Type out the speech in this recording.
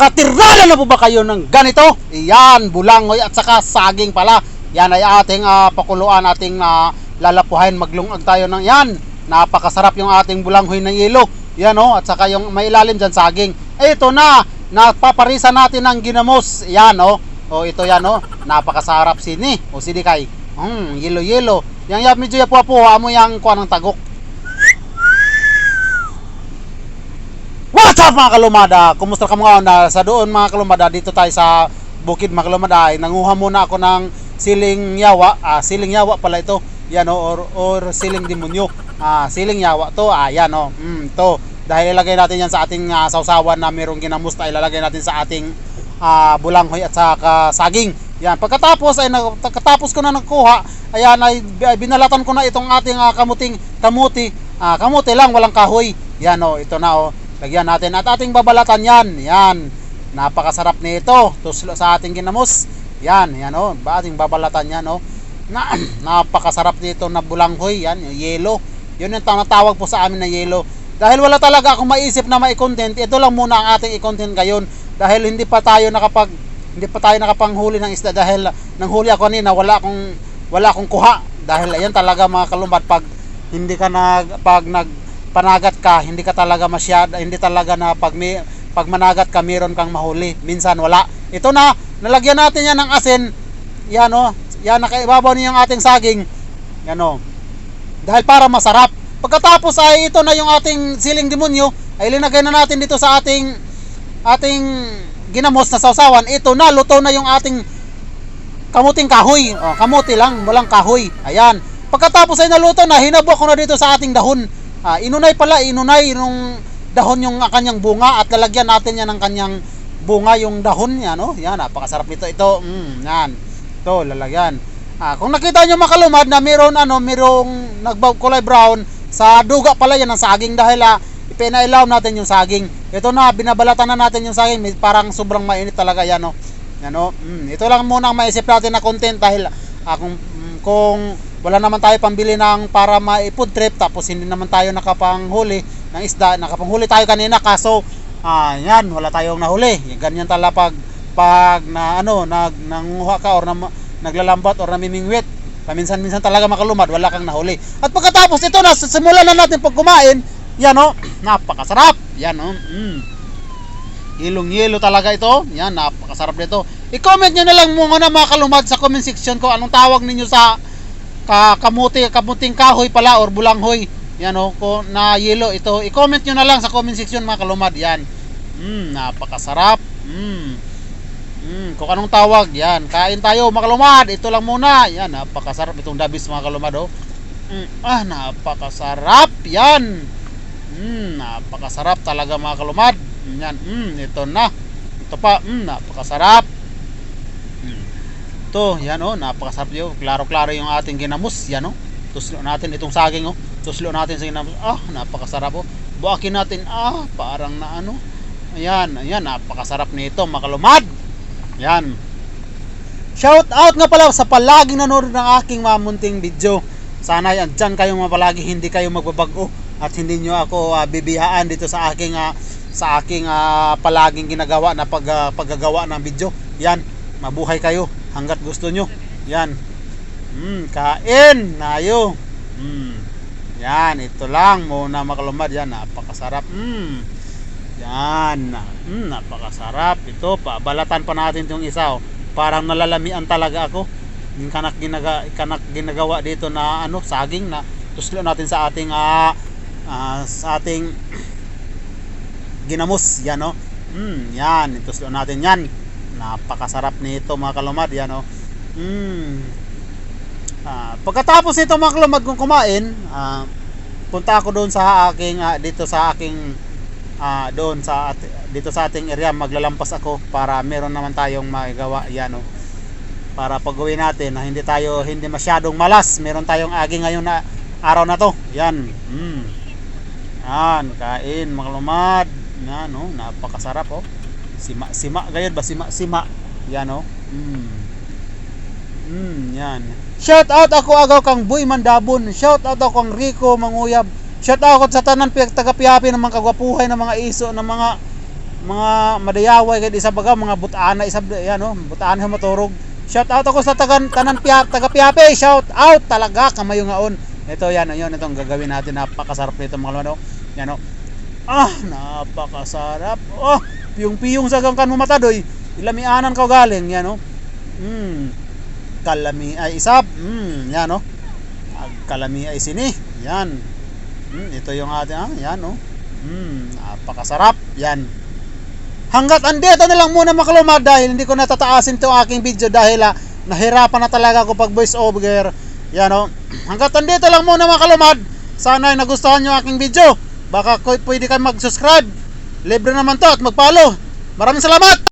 Nakatirala na po ba kayo ng ganito? Yan, bulangoy at saka saging pala. Yan ay ating pakuluan, ating lalapuhin. Maglungag tayo ng yan. Napakasarap yung ating bulangoy na yelo. Yan o, at saka yung may ilalim dyan saging. Ito na, napaparisa natin ng ginamos. Yan o, ito yan o. Napakasarap sini. O sini kay. Yelo. Yang medyo yapuha mo yung kuha ng tagok. What's up mga kalumada? Kumusta ka mga na sa doon mga kalumada? Dito tayo sa bukid mga kalumada. Nanguha muna ako ng siling yawa. Siling yawa pala ito. Yan or siling demonyo. Siling yawa to. Yan to. Dahil ilalagay natin yan sa ating sausawan na mayroong ginamos na ilalagay natin sa ating bulanghoy at saka saging. Yan. Pagkatapos ko na nagkuha, ayan ay binalatan ko na itong ating kamuti lang, walang kahoy. Yan ito na lagyan natin at ating babalatan yan. Yan. Napakasarap nito. Tuslo sa ating ginamos. Yan ating babalatan yan napakasarap nito na bulanghoy. Yan, yung yelo. Yun yung tinatawag po sa amin na yelo. Dahil wala talaga akong maisip na mai-content, ito lang muna ang ating i-content ngayon. Dahil hindi pa tayo nakapanghuli ng isda dahil nanghuli ako kanina, wala akong kuha. Dahil ayan talaga mga kalumad, pag panagat ka, hindi talaga na pag managat ka meron kang mahuli. Minsan wala. Ito na, nalagyan natin yan ng asin. Yan yan nakaibabaw niyo yung ating saging. Yan dahil para masarap. Pagkatapos ay ito na yung ating siling demonyo, ay linagay na natin dito sa ating ginamos na sausawan. Ito na, luto na yung ating kamuting kahoy. Kamuti lang, walang kahoy. Ayan. Pagkatapos ay naluto na, hinabok ko na dito sa ating dahon. Inunay yung dahon yung kanyang bunga at lalagyan natin yan ng kanyang bunga yung dahon yan yan, napakasarap nito. Yan. Ito lalagyan. Kung nakita nyo mga kalumad na merong kulay brown, sa duga pala yan ng saging dahil pinailaw natin yung saging. Ito na, binabalatan na natin yung saging, parang sobrang mainit talaga yan ito lang muna ang maisip natin na content dahil kung wala naman tayo pambili ng para ma-food trip, tapos hindi naman tayo nakapanghuli ng isda. Nakapanghuli tayo kanina kaso yan, wala tayong nahuli. Ganyan talaga pag nanguha ka or naglalambat or namimingwit. Paminsan-minsan talaga makalumad, wala kang nahuli. At pagkatapos ito na, simulan na natin pag kumain. Yan napakasarap. Yan Yelong-yelo talaga ito. Yan, napakasarap nito. I-comment nyo na lang muna mga kalumad sa comment section ko anong tawag ninyo sa kamuting kahoy pala or bulanghoy. Yan na yelo ito. I-comment nyo na lang sa comment section mga kalumad. Yan. Napakasarap. Kung anong tawag. Yan. Kain tayo mga kalumad. Ito lang muna. Yan, napakasarap itong dabis mga kalumad napakasarap. Yan. Napakasarap talaga mga kalumad. Yan. Ito na. Ito pa. Napakasarap. Ito. Yan napakasarap yun. Klaro-klaro yung ating ginamos. Yan tuslo natin itong saging tuslo natin sa ginamos. Napakasarap buhakin natin. Parang na Ayan. Napakasarap nito mga kalumad. Yan. Shout out nga pala sa palaging nanonood ng aking mamunting video. Sana andyan kayong mapalagi, hindi kayo magbabago at hindi nyo ako bibihaan dito sa aking palaging ginagawa na paggagawa ng video. Yan, mabuhay kayo hanggat gusto nyo. Yan. Kain nayo. Yan, ito lang muna makalumad. Yan, napakasarap. Yan. Napakasarap. Ito, pabalatan pa natin itong isa. Parang nalalamian talaga ako. Yung kanak ginagawa dito na saging na tuslo natin sa ating ginamos. Yan yan, ituslo natin yan. Napakasarap nito mga kalumad. Yan pagkatapos nito mga kalumad kung kumain, punta ako doon sa aking dito sa ating area, maglalampas ako para meron naman tayong magawa. Yan para pag-uwi natin na hindi masyadong malas, meron tayong agi ngayon na araw na to. Yan. Yan, kain mga lumad. Yan napakasarap sima gayud ba, sima. Yan yan. Shout out ako agaw kang Boy Mandabon. Shout out ako kang Rico Manguyab. Shout out sa tanan taga-pihapi ng mga kagwapuhay ng mga iso ng mga mga madayaway kay isa baga mga butana isab yan oh, butana maturog. Shout out ako sa taga Piape, shout out talaga kamayo ngaon. Ito yan, yun itong gagawin natin, napakasarap nito mga kalmado. Yan oh. Napakasarap. Oh, piyong-piyong sa kan mo mata doy. Ilamianan ka galing yan oh. Kalami ay isab. Yan oh. Kalami ay sini. Yan. Ito yung ating yan oh. Napakasarap. Yan. Hanggat andito na lang muna mga kalumad dahil hindi ko natataasin itong aking video dahil nahirapan na talaga ako pag voice over. Yan o. Hanggat andito lang muna mga kalumad. Sana ay nagustuhan nyo aking video. Baka pwede kayo mag-subscribe. Libre naman to at mag-follow. Maraming salamat!